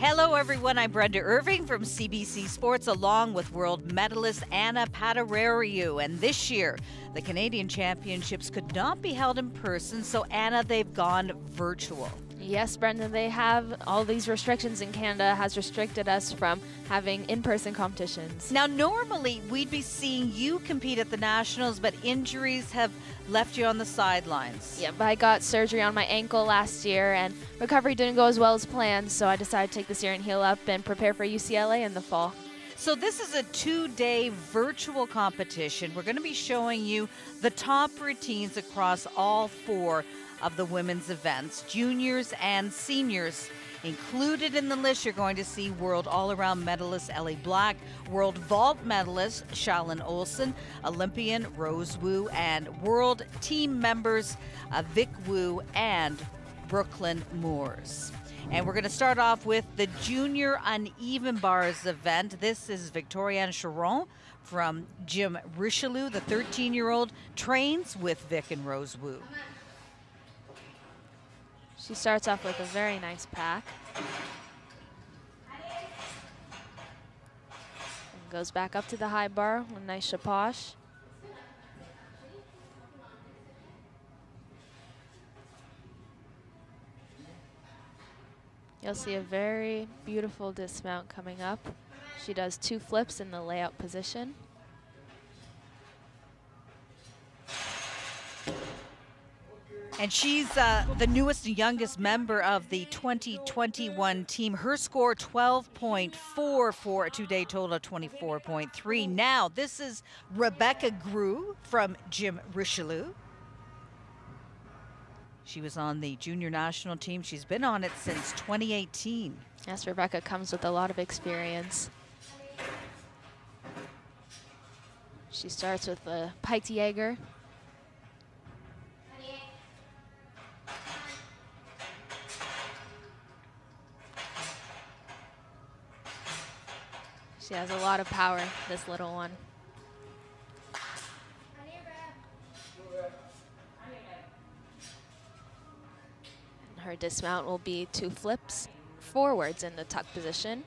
Hello, everyone. I'm Brenda Irving from CBC Sports, along with world medalist Anna Paderariu. And this year, the Canadian Championships could not be held in person, so Anna, they've gone virtual. Yes, Brenda, they have all these restrictions in Canada has restricted us from having in-person competitions. Now, normally we'd be seeing you compete at the Nationals, but injuries have left you on the sidelines. Yep, I got surgery on my ankle last year and recovery didn't go as well as planned, so I decided to take this year and heal up and prepare for UCLA in the fall. So this is a 2-day virtual competition. We're going to be showing you the top routines across all 4 of the women's events, juniors and seniors. Included in the list, you're going to see world all-around medalist Ellie Black, world vault medalist Shalyn Olsen, Olympian Rose Wu, and world team members Vic Wu and Brooklyn Moores. And we're going to start off with the junior uneven bars event. This is Victoriane Charon from Gym Richelieu. The 13-year-old trains with Vic and Rose Wu. She starts off with a very nice pack. And goes back up to the high bar with a nice chapoche. You'll see a very beautiful dismount coming up. She does 2 flips in the layout position. And she's the newest and youngest member of the 2021 team. Her score 12.4 for a 2-day total of 24.3. Now, this is Rebecca Grew from Gym Richelieu. She was on the junior national team. She's been on it since 2018. Yes, Rebecca comes with a lot of experience. She starts with the piked Jaeger. She has a lot of power, this little one. And her dismount will be 2 flips forwards in the tuck position.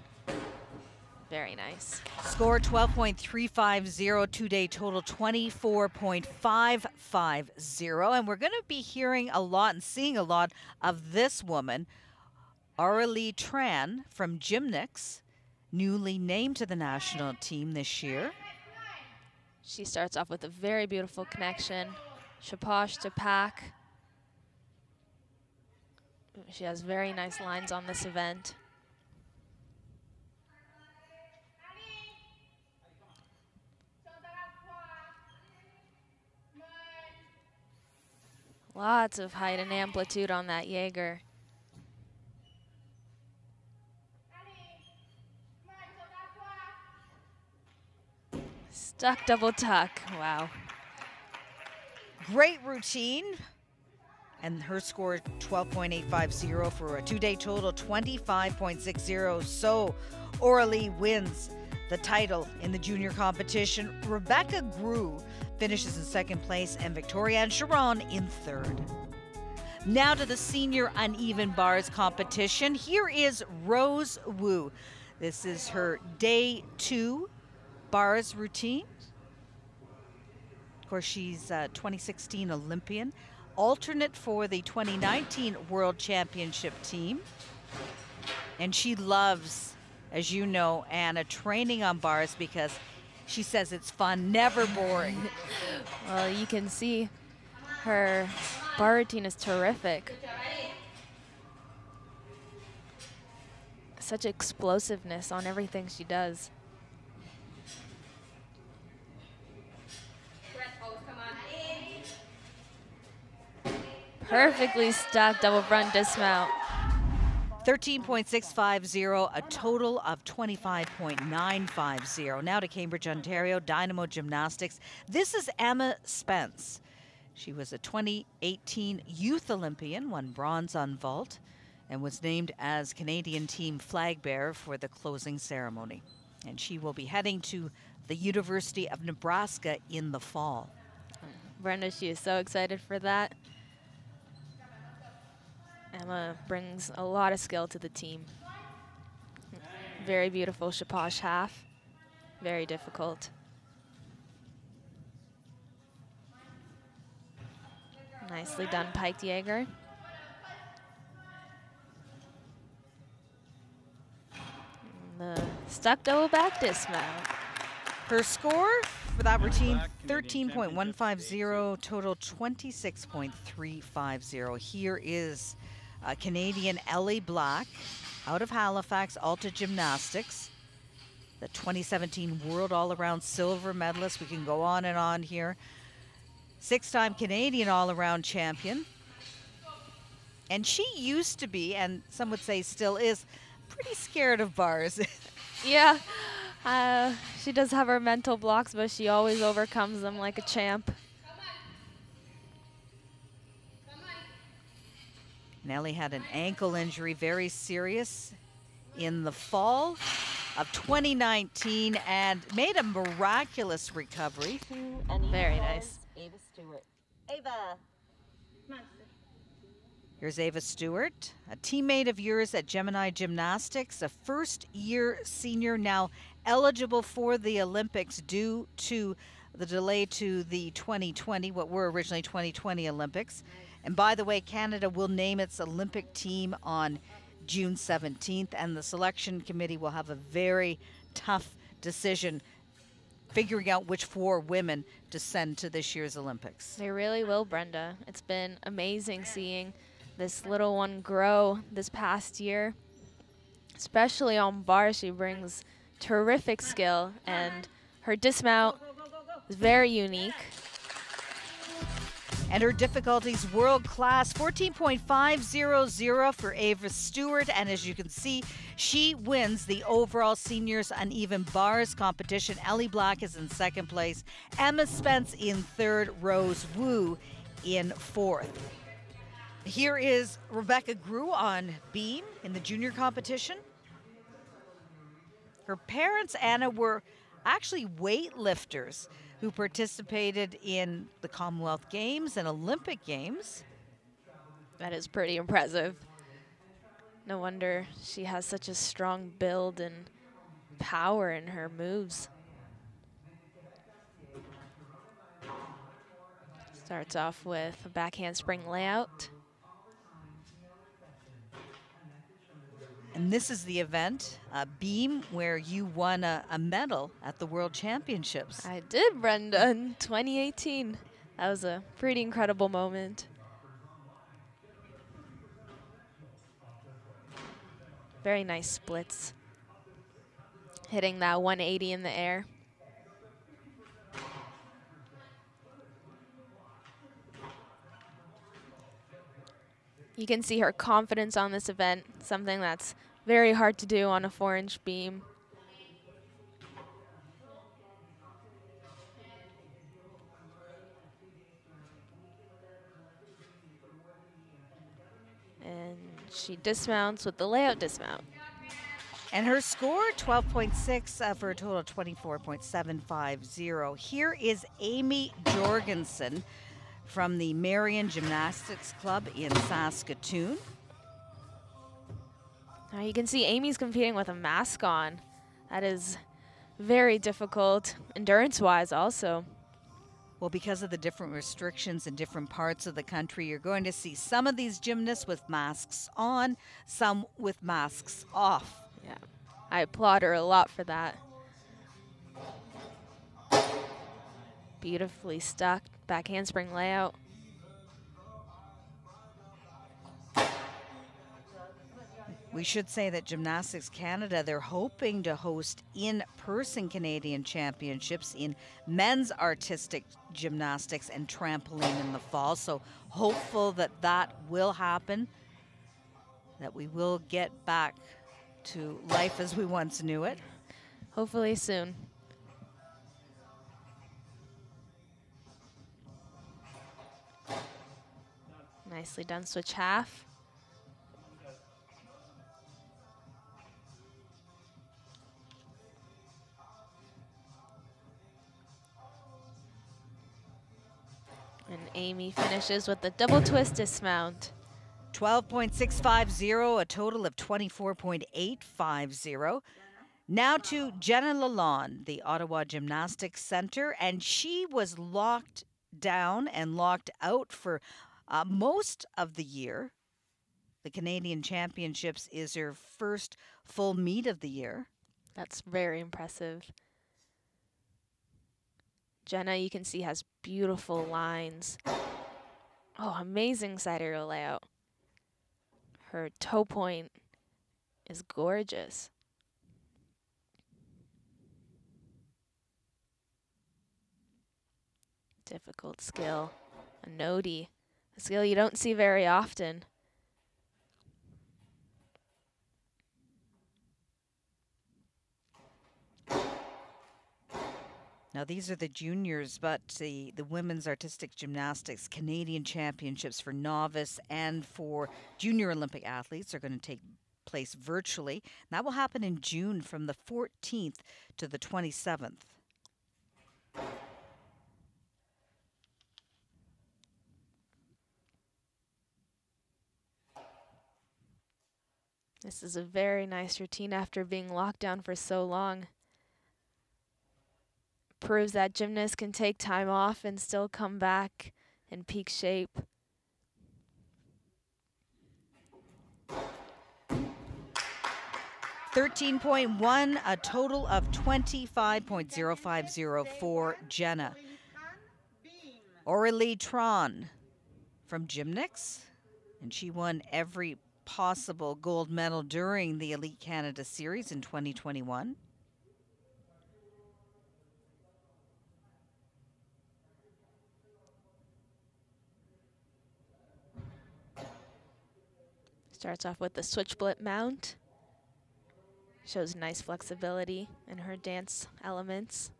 Very nice. Score 12.350, 2-day total 24.550. And we're going to be hearing a lot and seeing a lot of this woman, Aurélie Tran from Gymnastics, newly named to the national team this year. She starts off with a very beautiful connection, chapoche to pack. She has very nice lines on this event. Lots of height and amplitude on that Jaeger. Stuck double tuck, wow. Great routine. And her score 12.850 for a 2-day total 25.60. So Aurélie wins the title in the junior competition. Rebecca Grew finishes in 2nd place and Victoriane Charon in 3rd. Now to the senior uneven bars competition. Here is Rose Wu. This is her day 2 bars routine. Of course, she's a 2016 Olympian, alternate for the 2019 World Championship team. And she loves, as you know, Anna, training on bars because she says it's fun, never boring. Well, you can see her bar routine is terrific. Such explosiveness on everything she does. Perfectly stuck double front dismount. 13.650, a total of 25.950. Now to Cambridge, Ontario, Dynamo Gymnastics. This is Emma Spence. She was a 2018 Youth Olympian, won bronze on vault, and was named as Canadian team flag bearer for the closing ceremony. And she will be heading to the University of Nebraska in the fall. Brenda, she is so excited for that. Emma brings a lot of skill to the team. very beautiful Chaposh half. Very difficult. Nicely done, piked Jaeger. And the stuck double back dismount. Her score for that routine, 13.150, total 26.350. Here is Canadian Ellie Black out of Halifax, Alta Gymnastics, the 2017 World All-Around Silver medalist. We can go on and on here. 6-time Canadian all-around champion. And she used to be, and some would say still is, pretty scared of bars. Yeah, she does have her mental blocks, but she always overcomes them like a champ. Nellie had an ankle injury, very serious, in the fall of 2019 and made a miraculous recovery. Very nice. Ava Stewart. Ava. Here's Ava Stewart, a teammate of yours at Gemini Gymnastics, a first-year senior now eligible for the Olympics due to the delay to the 2020, what were originally 2020 Olympics. And by the way, Canada will name its Olympic team on June 17th, and the selection committee will have a very tough decision figuring out which 4 women to send to this year's Olympics. They really will, Brenda. It's been amazing seeing this little one grow this past year. Especially on bar, she brings terrific skill, and her dismount is very unique. And her difficulties world class, 14.500 for Ava Stewart. And as you can see, she wins the overall seniors uneven bars competition. Ellie Black is in 2nd place, Emma Spence in 3rd, Rose Wu in 4th. Here is Rebecca Grew on beam in the junior competition. Her parents, Anna, were actually weightlifters who participated in the Commonwealth Games and Olympic Games. That is pretty impressive. No wonder she has such a strong build and power in her moves. Starts off with a back handspring layout. And this is the event, beam, where you won a medal at the World Championships. I did, Brenda, in 2018. That was a pretty incredible moment. Very nice splits. Hitting that 180 in the air. You can see her confidence on this event, something that's very hard to do on a 4-inch beam. And she dismounts with the layout dismount. And her score, 12.6 for a total of 24.750. Here is Amy Jorgensen from the Marion Gymnastics Club in Saskatoon. Now you can see Amy's competing with a mask on. That is very difficult, endurance-wise also. Well, because of the different restrictions in different parts of the country, you're going to see some of these gymnasts with masks on, some with masks off. Yeah, I applaud her a lot for that. Beautifully stuck, back handspring layout. We should say that Gymnastics Canada, they're hoping to host in-person Canadian championships in men's artistic gymnastics and trampoline in the fall. So hopeful that that will happen, that we will get back to life as we once knew it. Hopefully soon. Nicely done, switch half. And Amy finishes with the double twist dismount. 12.650, a total of 24.850. Now to Jenna Lalonde, the Ottawa Gymnastics Center, and she was locked down and locked out for most of the year. The Canadian Championships is her first full meet of the year. That's very impressive. Jenna, you can see, has beautiful lines. Oh, amazing side aerial layout. Her toe point is gorgeous. Difficult skill. A nodi. A skill you don't see very often. Now, these are the juniors, but the Women's Artistic Gymnastics Canadian Championships for novice and for junior Olympic athletes are going to take place virtually. That will happen in June from the 14th to the 27th. This is a very nice routine after being locked down for so long. Proves that gymnasts can take time off and still come back in peak shape. $13.1, a total of 25.050 for Jenna. Aurélie Tron from Gymnastics, and she won every possible gold medal during the Elite Canada Series in 2021. Starts off with the switch split mount. Shows nice flexibility in her dance elements.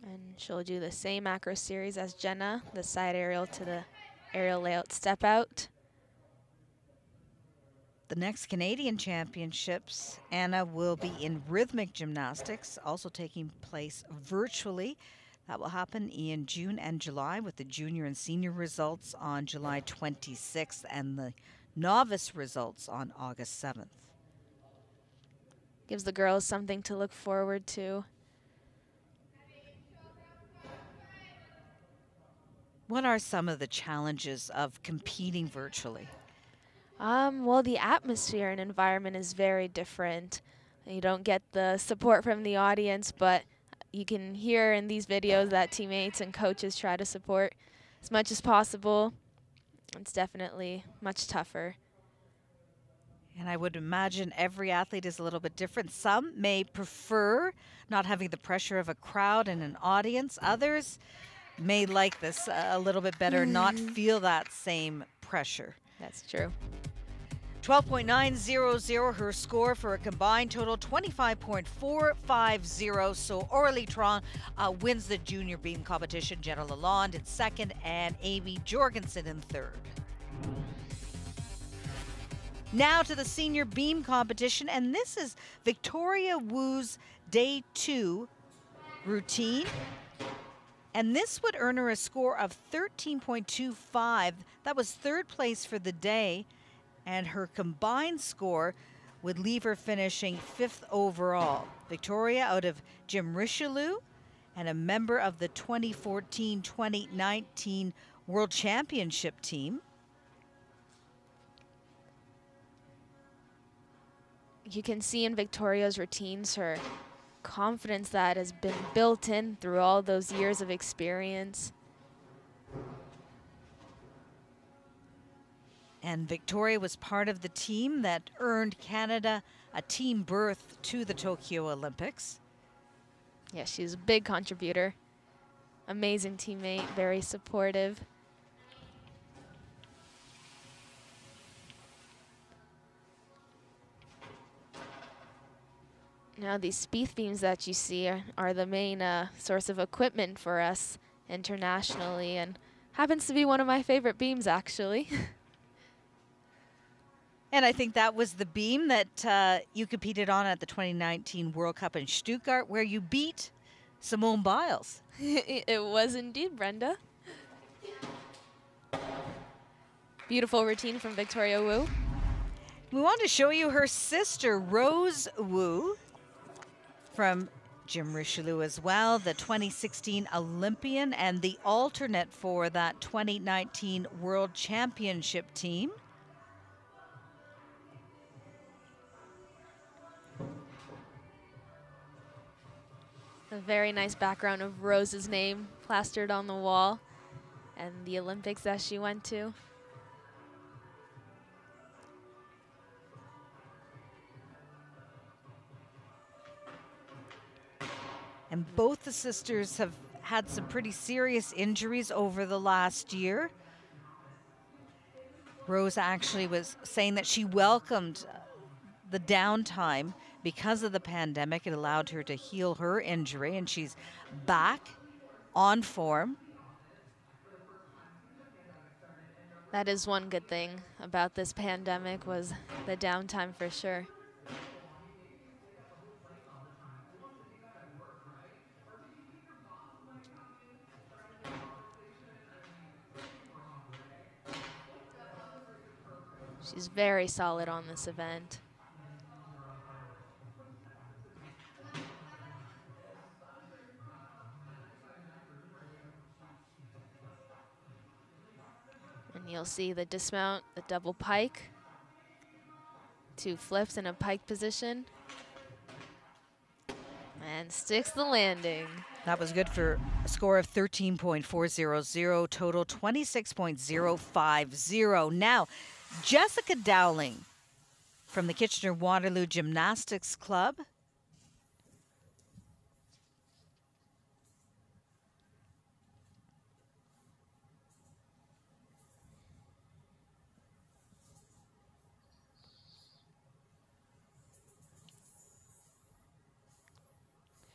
And she'll do the same acro series as Jenna, the side aerial to the aerial layout step out. The next Canadian Championships, Anna, will be in rhythmic gymnastics, also taking place virtually. That will happen in June and July, with the junior and senior results on July 26th and the novice results on August 7th. Gives the girls something to look forward to. What are some of the challenges of competing virtually? Well, the atmosphere and environment is very different. You don't get the support from the audience, but you can hear in these videos that teammates and coaches try to support as much as possible. It's definitely much tougher. And I would imagine every athlete is a little bit different. Some may prefer not having the pressure of a crowd and an audience. Others may like this a little bit better, not feel that same pressure. That's true. 12.900, her score for a combined total 25.450. So Aurélie Tron wins the junior beam competition. Jenna Lalonde in second and Amy Jorgensen in third. Now to the senior beam competition, and this is Victoria Wu's day 2 routine. And this would earn her a score of 13.25. That was third place for the day. And her combined score would leave her finishing 5th overall. Victoria out of Gym Richelieu and a member of the 2014-2019 World Championship team. You can see in Victoria's routines her confidence that has been built in through all those years of experience. And Victoria was part of the team that earned Canada a team berth to the Tokyo Olympics. Yeah, she's a big contributor. Amazing teammate, very supportive. Now these Spieth beams that you see are the main source of equipment for us internationally, and happens to be one of my favorite beams actually. And I think that was the beam that you competed on at the 2019 World Cup in Stuttgart, where you beat Simone Biles. It was indeed, Brenda. Beautiful routine from Victoria Wu. We want to show you her sister, Rose Wu, from Gym Richelieu as well, the 2016 Olympian and the alternate for that 2019 World Championship team. A very nice background of Rose's name plastered on the wall and the Olympics that she went to. And both the sisters have had some pretty serious injuries over the last year. Rose actually was saying that she welcomed the downtime because of the pandemic. It allowed her to heal her injury, and she's back on form. That is one good thing about this pandemic, was the downtime for sure. She's very solid on this event. And you'll see the dismount, the double pike, 2 flips in a pike position, and sticks the landing. That was good for a score of 13.400, total 26.050. Now, Jessica Dowling from the Kitchener-Waterloo Gymnastics Club.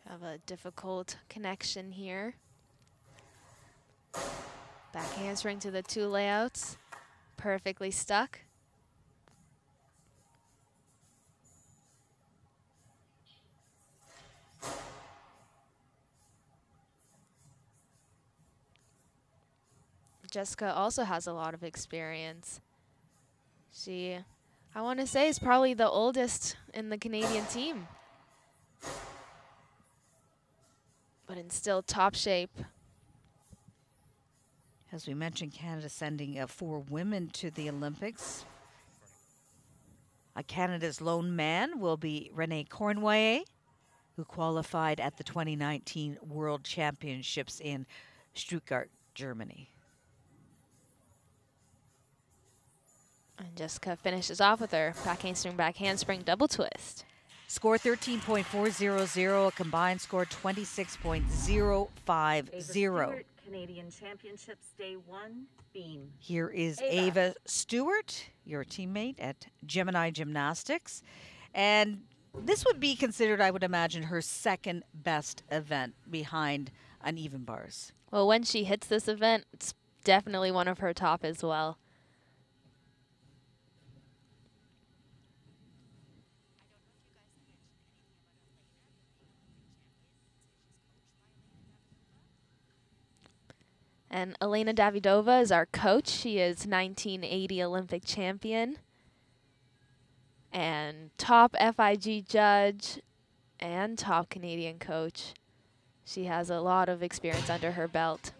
Have a difficult connection here. Back handspring to the 2 layouts. Perfectly stuck. Jessica also has a lot of experience. She, I want to say, is probably the oldest in the Canadian team, but in still top shape. As we mentioned, Canada sending 4 women to the Olympics. Canada's lone man will be Renee Cornway, who qualified at the 2019 World Championships in Stuttgart, Germany. And Jessica finishes off with her back handspring double twist. Score 13.400, a combined score 26.050. Canadian Championships Day 1, Beam. Here is Ava Stewart, your teammate at Gemini Gymnastics. And this would be considered, I would imagine, her second best event behind uneven bars. Well, when she hits this event, it's definitely one of her top as well. And Elena Davidova is our coach. She is 1980 Olympic champion and top FIG judge and top Canadian coach. She has a lot of experience under her belt.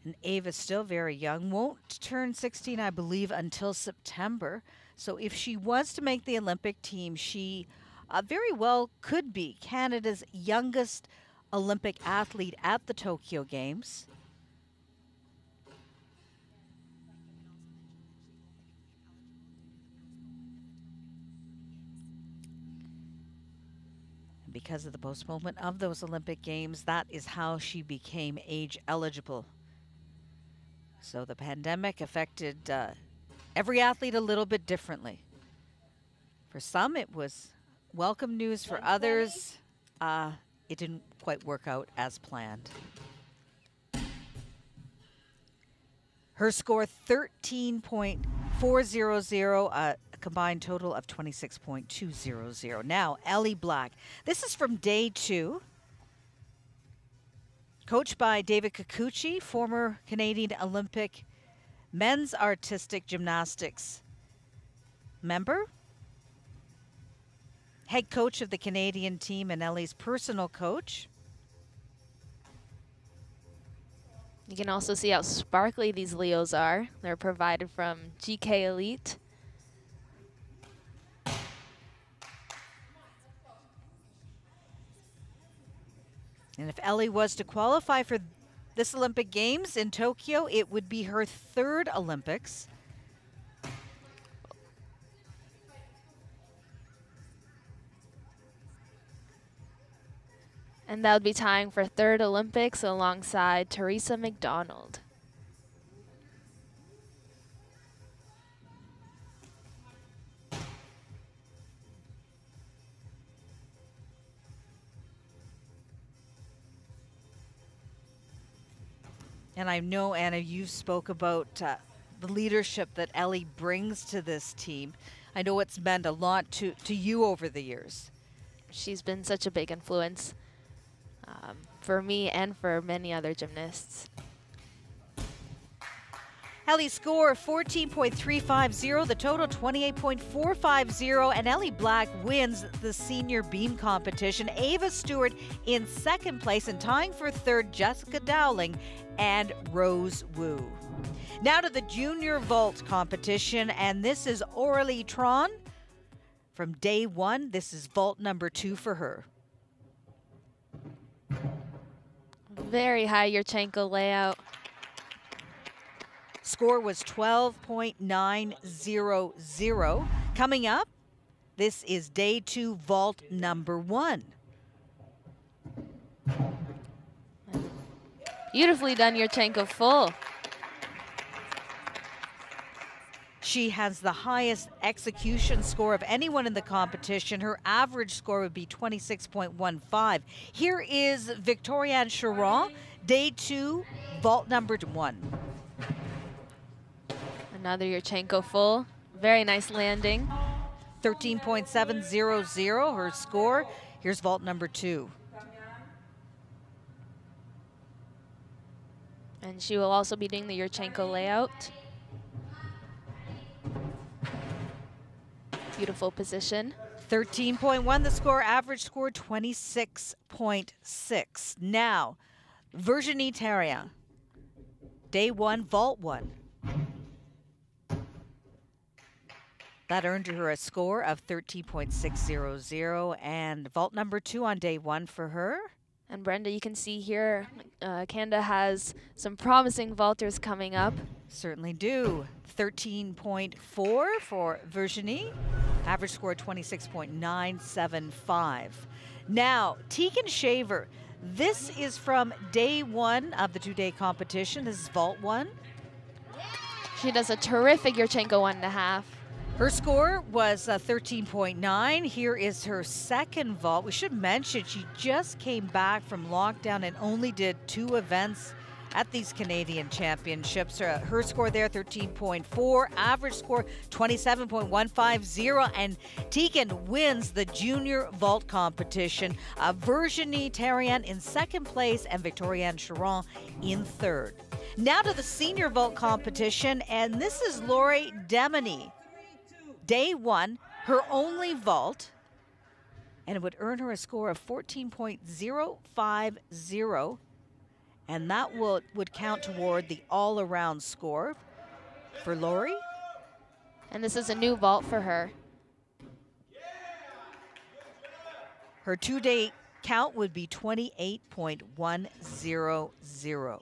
And Ava's still very young, won't turn 16, I believe, until September. So if she was to make the Olympic team, she very well could be Canada's youngest Olympic athlete at the Tokyo Games. And because of the postponement of those Olympic Games, that is how she became age eligible. So the pandemic affected every athlete a little bit differently. For some, it was welcome news. For others, it didn't quite work out as planned. Her score 13.400, a a combined total of 26.200. Now, Ellie Black. This is from day 2. Coached by David Kikuchi, former Canadian Olympic men's artistic gymnastics member, head coach of the Canadian team and Ellie's personal coach. You can also see how sparkly these Leos are. They're provided from GK Elite. And if Ellie was to qualify for this Olympic Games in Tokyo, it would be her 3rd Olympics. And that would be tying for 3rd Olympics alongside Teresa McDonald. And I know, Anna, you spoke about the leadership that Ellie brings to this team. I know it's meant a lot to you over the years. She's been such a big influence for me and for many other gymnasts. Ellie's score 14.350, the total 28.450, and Ellie Black wins the senior beam competition. Ava Stewart in 2nd place, and tying for 3rd, Jessica Dowling and Rose Wu. Now to the junior vault competition, and this is Aurélie Tron from day 1. This is vault number 2 for her. Very high Yurchenko layout. Score was 12.900. Coming up, this is day 2, vault number 1. Beautifully done, Yurchenko full. She has the highest execution score of anyone in the competition. Her average score would be 26.15. Here is Victoriane Charon, day 2, vault number 1. Another Yurchenko full. Very nice landing. 13.700, her score. Here's vault number 2. And she will also be doing the Yurchenko layout. Beautiful position. 13.1 the score, average score 26.6. Now, Virginie Thérien, day 1, vault 1. That earned her a score of 13.600, and vault number 2 on day 1 for her. And Brenda, you can see here, Canada has some promising vaulters coming up. Certainly do. 13.4 for Virginie. Average score 26.975. Now, Tegan Shaver. This is from day 1 of the 2-day competition. This is vault 1. She does a terrific Yurchenko 1.5. Her score was 13.9. Here is her 2nd vault. We should mention she just came back from lockdown and only did 2 events at these Canadian Championships. Her score there, 13.4. Average score, 27.150. And Tegan wins the junior vault competition. Virginie Thérien in 2nd place and Victoriane Charon in 3rd. Now to the senior vault competition, and this is Laurie Demeny. Day 1, her only vault, and it would earn her a score of 14.050, and that would count toward the all-around score for Laurie. And this is a new vault for her. Her 2-day count would be 28.100.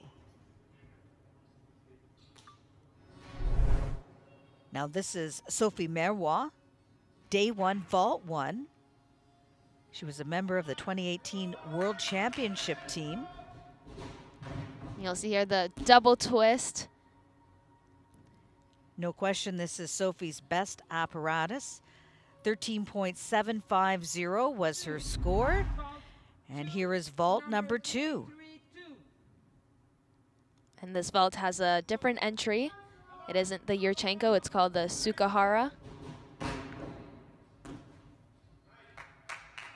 Now this is Sophie Merroy, day 1, vault 1. She was a member of the 2018 World Championship team. You'll see here the double twist. No question, this is Sophie's best apparatus. 13.750 was her score. And here is vault number 2. And this vault has a different entry. It isn't the Yurchenko, it's called the Sukahara.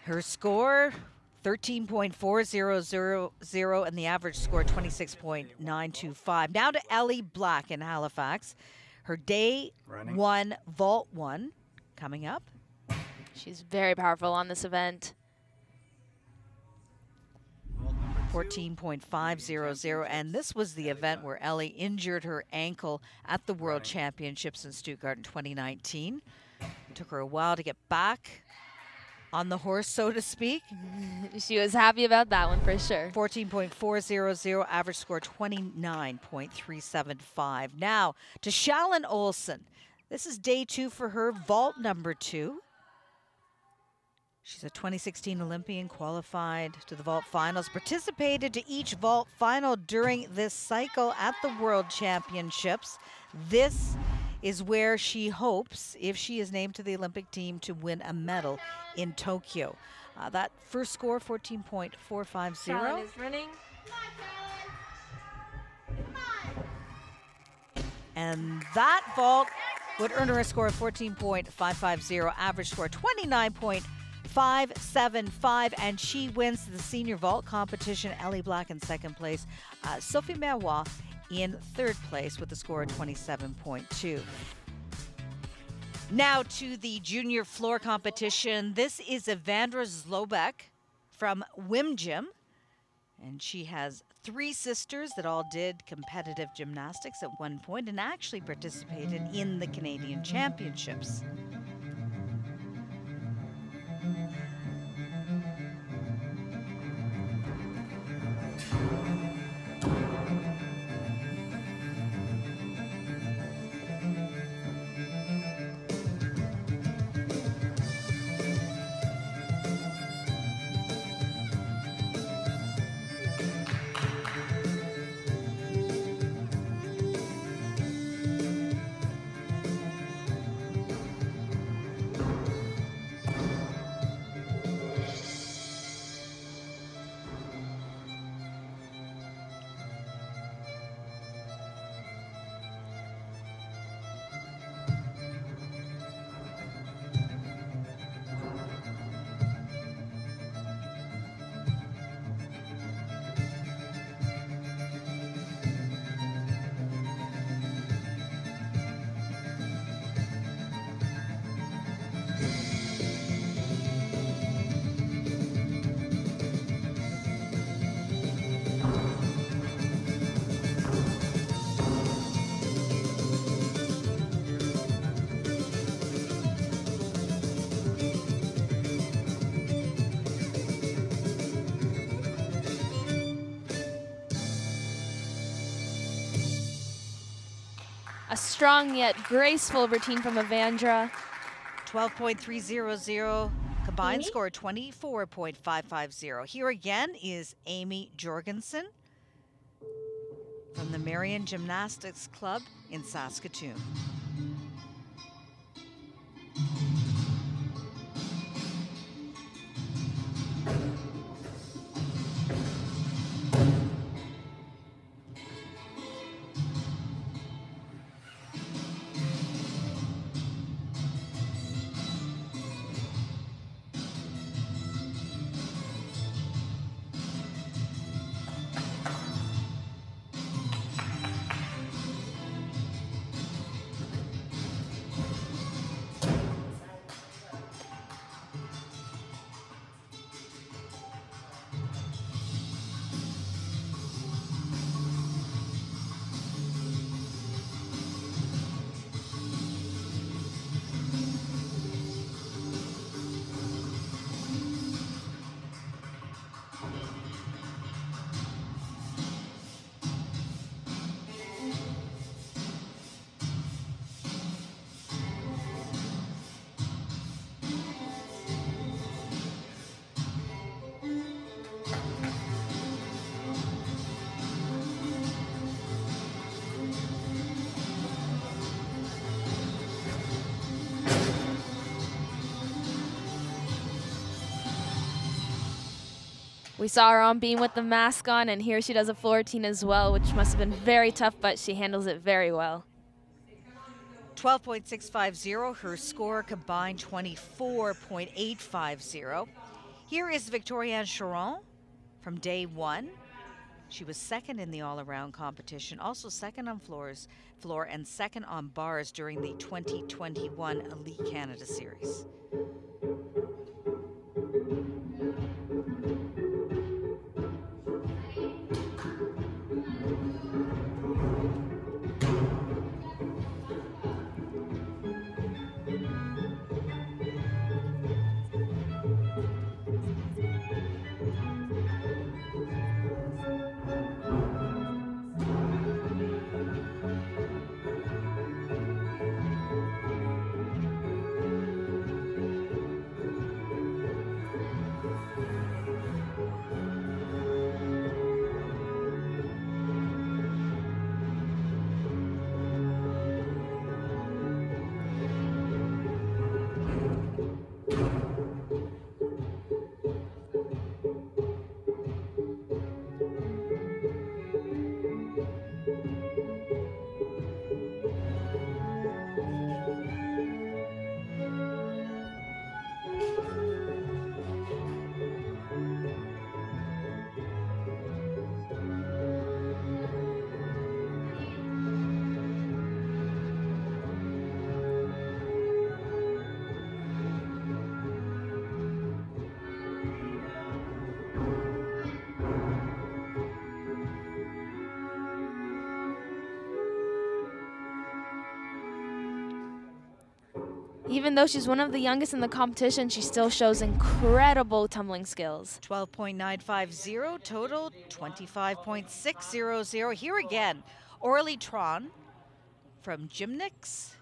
Her score, 13.400, and the average score, 26.925. Now to Ellie Black in Halifax. Her day one, vault one, coming up. She's very powerful on this event. 14.500, and this was the event where Ellie injured her ankle at the World Championships in Stuttgart in 2019. It took her a while to get back on the horse, so to speak. She was happy about that one for sure. 14.400, average score 29.375. Now to Shalyn Olsen. This is day two for her, vault number 2. She's a 2016 Olympian, qualified to the vault finals, participated to each vault final during this cycle at the World Championships. This is where she hopes, if she is named to the Olympic team, to win a medal in Tokyo. That first score, 14.450. Shalyn is running. And that vault would earn her a score of 14.550, average score 29.575, and she wins the senior vault competition. Ellie Black in second place, Sophie Marois in third place with a score of 27.2. Now to the junior floor competition. This is Evandra Zlobek from Gym, and she has 3 sisters that all did competitive gymnastics at one point and actually participated in the Canadian Championships. A strong yet graceful routine from Evandra. 12.300, combined score 24.550. Here again is Amy Jorgensen from the Marion Gymnastics Club in Saskatoon. We saw her on beam with the mask on, and here she does a floor routine as well, which must have been very tough, but she handles it very well. 12.650, her score combined 24.850. Here is Victorienne Charon from day one. She was second in the all-around competition, also second on floor and second on bars during the 2021 Elite Canada Series. Even though she's one of the youngest in the competition, she still shows incredible tumbling skills. 12.950 total, 25.600. Here again, Aurélie Tron from Gymnastics.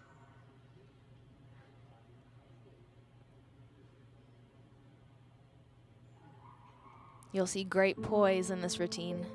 You'll see great poise in this routine.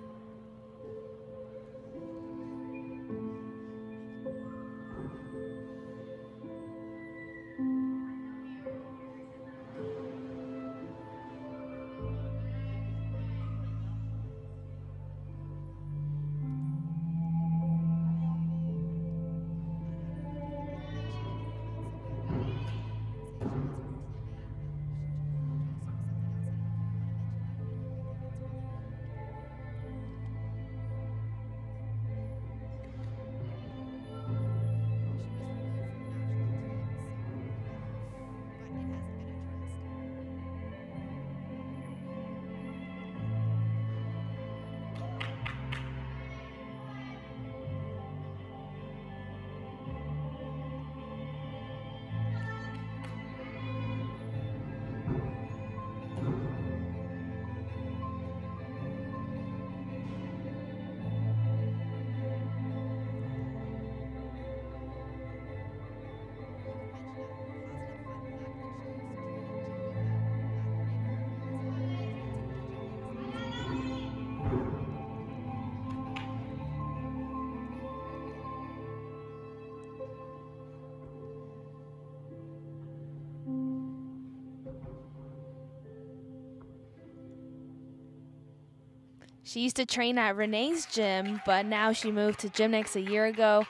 She used to train at Renee's gym, but now she moved to Gymnastics a year ago,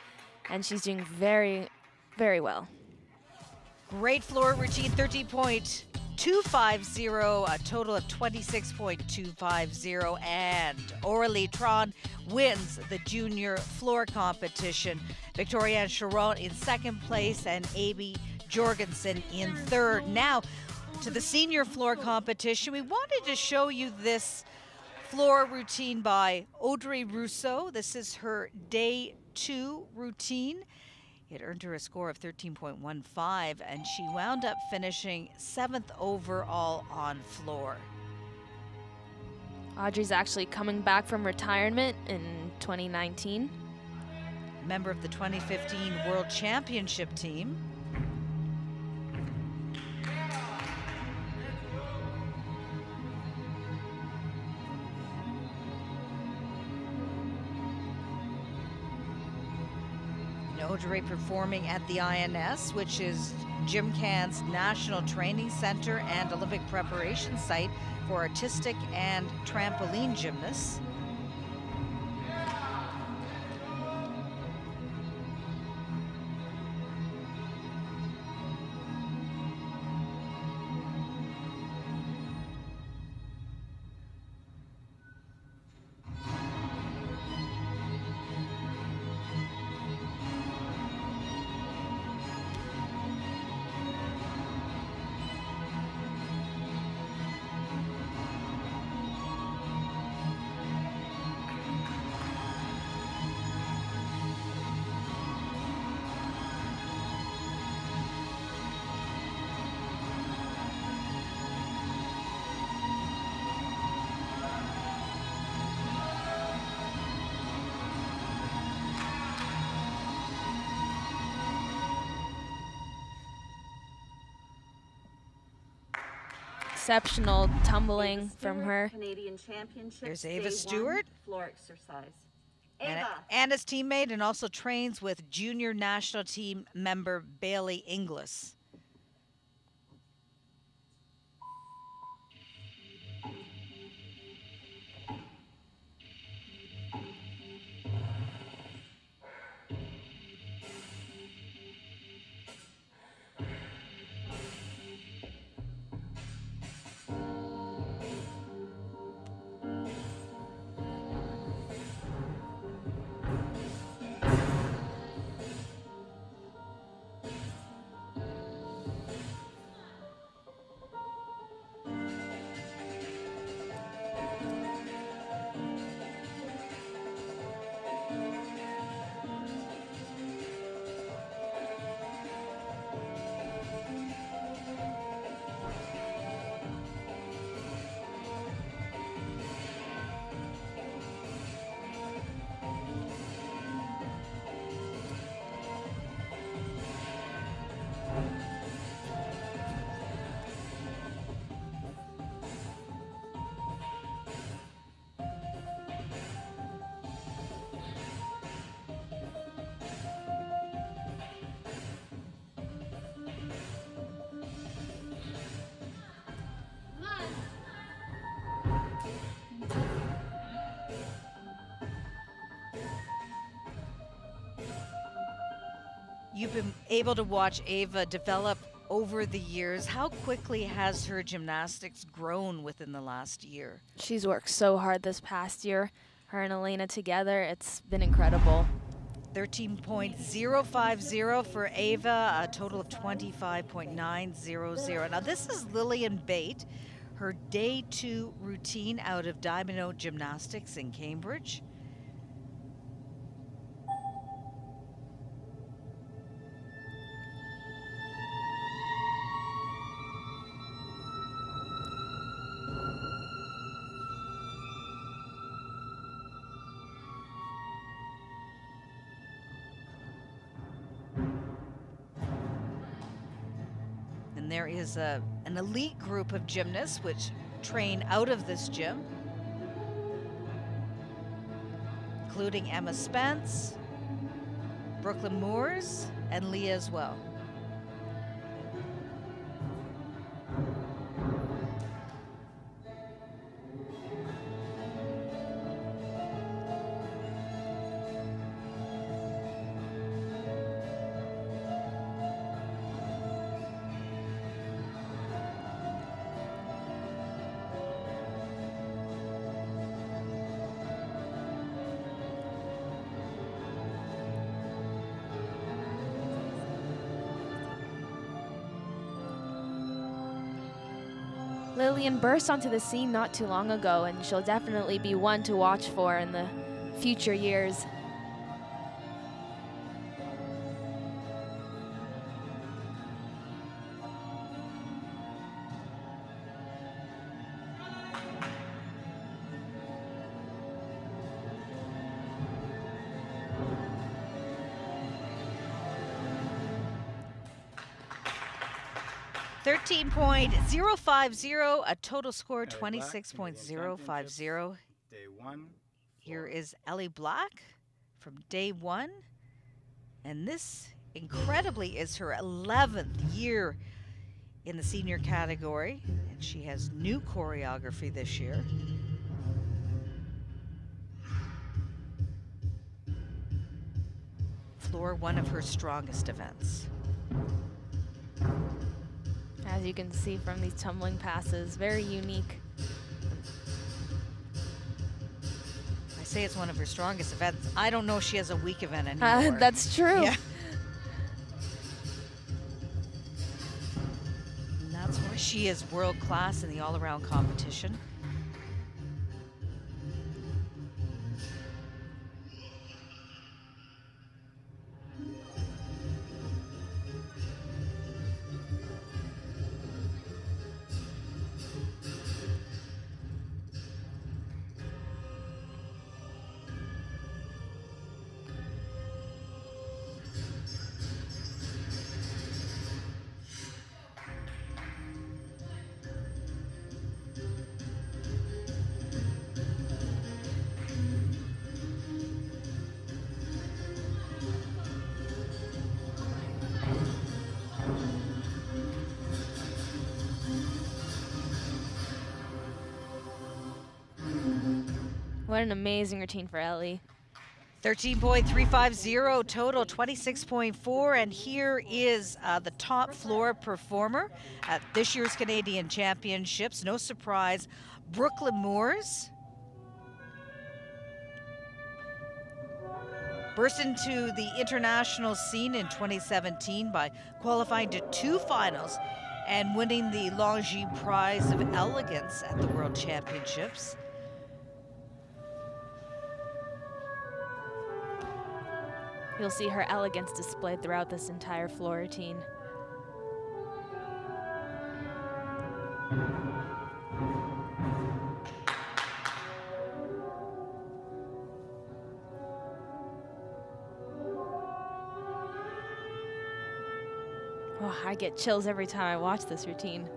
and she's doing very, very well. Great floor routine, 30.250, a total of 26.250, and Aurélie Tron wins the junior floor competition. Victorienne Charon in second place and Amy Jorgensen in third. Now to the senior floor competition. We wanted to show you this floor routine by Audrey Rousseau. This is her day 2 routine. It earned her a score of 13.15, and she wound up finishing 7th overall on floor. Audrey's actually coming back from retirement in 2019. Member of the 2015 World Championship team. Audrey performing at the INS, which is GymCan's National Training Center and Olympic preparation site for artistic and trampoline gymnasts. exceptional tumbling from her. Canadian Championships. There's Day Ava 1, Stewart. Floor exercise. And Ava. Anna's teammate, and also trains with junior national team member Bailey Inglis. You've been able to watch Ava develop over the years. How quickly has her gymnastics grown within the last year? She's worked so hard this past year. Her and Elena together, it's been incredible. 13.050 for Ava, a total of 25.900. Now this is Lillian Bate, her day 2 routine out of Diamond Gymnastics in Cambridge. There is an elite group of gymnasts which train out of this gym, including Emma Spence, Brooklyn Moores, and Leah as well. Lillian burst onto the scene not too long ago, and she'll definitely be one to watch for in the future years. .050, a total score 26.050. Day 1. Here is Ellie Black from day 1. And this, incredibly, is her 11th year in the senior category. And she has new choreography this year. Floor, one of her strongest events. As you can see from these tumbling passes, very unique. I say it's one of her strongest events. I don't know if she has a weak event anymore. That's true. Yeah. And that's why she is world class in the all-around competition. What an amazing routine for Ellie. 13.350 total, 26.4, and here is the top floor performer at this year's Canadian Championships. No surprise, Brooklyn Moores. Burst into the international scene in 2017 by qualifying to 2 finals and winning the Longy Prize of Elegance at the World Championships. You'll see her elegance displayed throughout this entire floor routine. Oh, I get chills every time I watch this routine.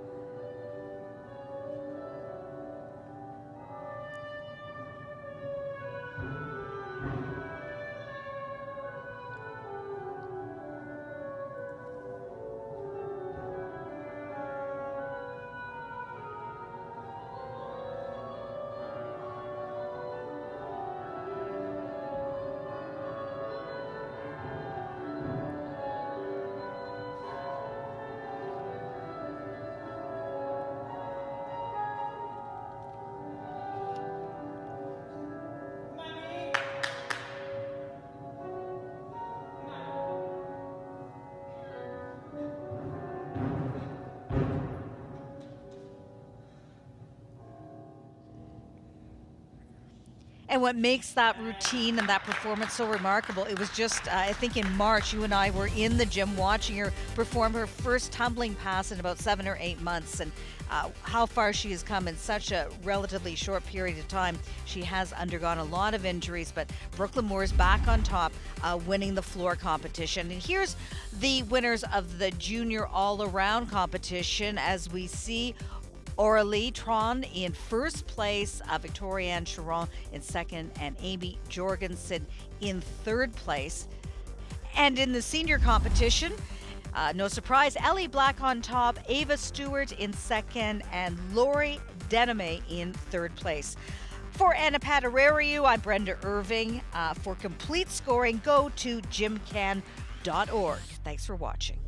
And what makes that routine and that performance so remarkable, it was just, I think in March, you and I were in the gym watching her perform her first tumbling pass in about 7 or 8 months, and how far she has come in such a relatively short period of time. She has undergone a lot of injuries, but Brooklyn Moores back on top, winning the floor competition. And here's the winners of the junior all-around competition as we see Aurélie Tron in first place, Victoriane Charon in second, and Amy Jorgensen in third place. And in the senior competition, no surprise, Ellie Black on top, Ava Stewart in second, and Lori Deneme in third place. For Anna Patarariu, I'm Brenda Irving. For complete scoring, go to gymcan.org. Thanks for watching.